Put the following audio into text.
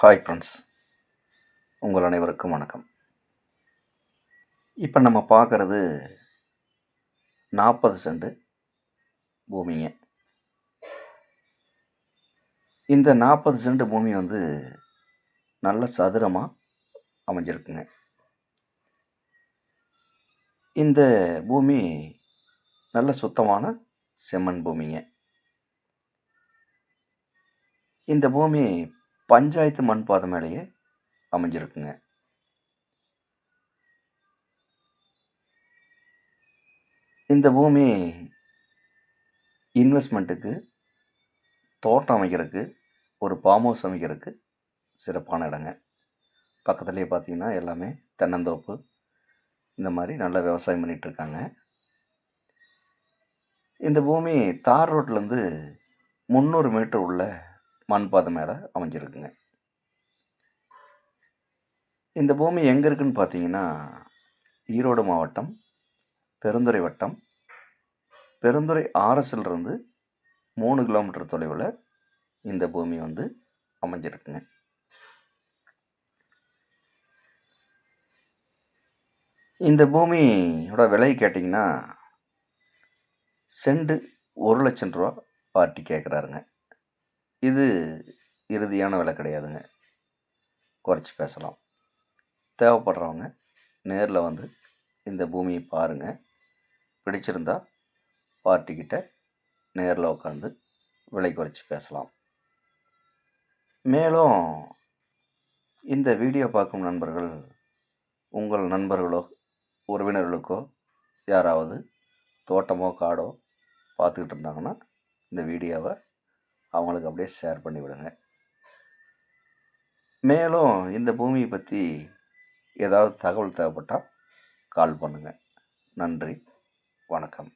Hi friends, உங்கள் அனைவருக்கும் வணக்கம். இப்போ நம்ம பார்க்குறது 40 சென்ட் பூமிங்க. இந்த 40 சென்ட் பூமி வந்து நல்ல சதுரமாக அமைஞ்சிருக்குங்க. இந்த பூமி நல்ல சுத்தமான செம்மண் பூமிங்க. இந்த பூமி பஞ்சாயத்து மண் பாதை மேலேயே அமைஞ்சிருக்குங்க. இந்த பூமி இன்வெஸ்ட்மெண்ட்டுக்கு, தோட்டம் அமைக்கிறதுக்கு, ஒரு ஃபார்ம் ஹவுஸ் அமைக்கிறதுக்கு சிறப்பான இடங்க. பக்கத்துலேயே பார்த்தீங்கன்னா எல்லாமே தென்னந்தோப்பு, இந்த மாதிரி நல்லா விவசாயம் பண்ணிகிட்ருக்காங்க. இந்த பூமி தார் ரோட்லேருந்து 300 மீட்டர் உள்ள மண் பாதை மேலே அமைஞ்சிருக்குங்க. இந்த பூமி எங்கே இருக்குதுன்னு பார்த்தீங்கன்னா, ஈரோடு மாவட்டம், பெருந்துறை வட்டம், பெருந்துறை ஆர்எஸ்லேருந்து 3 கிலோமீட்டர் தொலைவில் இந்த பூமி வந்து அமைஞ்சிருக்குங்க. இந்த பூமியோட விலை கேட்டிங்கன்னா, செண்டு 1,00,000 ரூபா பார்ட்டி கேட்குறாருங்க. இது இறுதியான விலை கிடையாதுங்க, குறைச்சி பேசலாம். தேவைப்படுறவங்க நேரில் வந்து இந்த பூமியை பாருங்கள். பிடிச்சிருந்தா பார்ட்டிக்கிட்ட நேரில் உட்காந்து விலை குறைச்சி பேசலாம். மேலும் இந்த வீடியோ பார்க்கும் நண்பர்கள் உங்கள் நண்பர்களோ உறவினர்களுக்கோ யாராவது தோட்டமோ காடோ பார்த்துக்கிட்டு இருந்தாங்கன்னா இந்த வீடியோவை அவங்களுக்கு அப்படியே ஷேர் பண்ணிவிடுங்க. மேலும் இந்த பூமியை பற்றி ஏதாவது தகவல் தேவைப்பட்டால் கால் பண்ணுங்கள். நன்றி, வணக்கம்.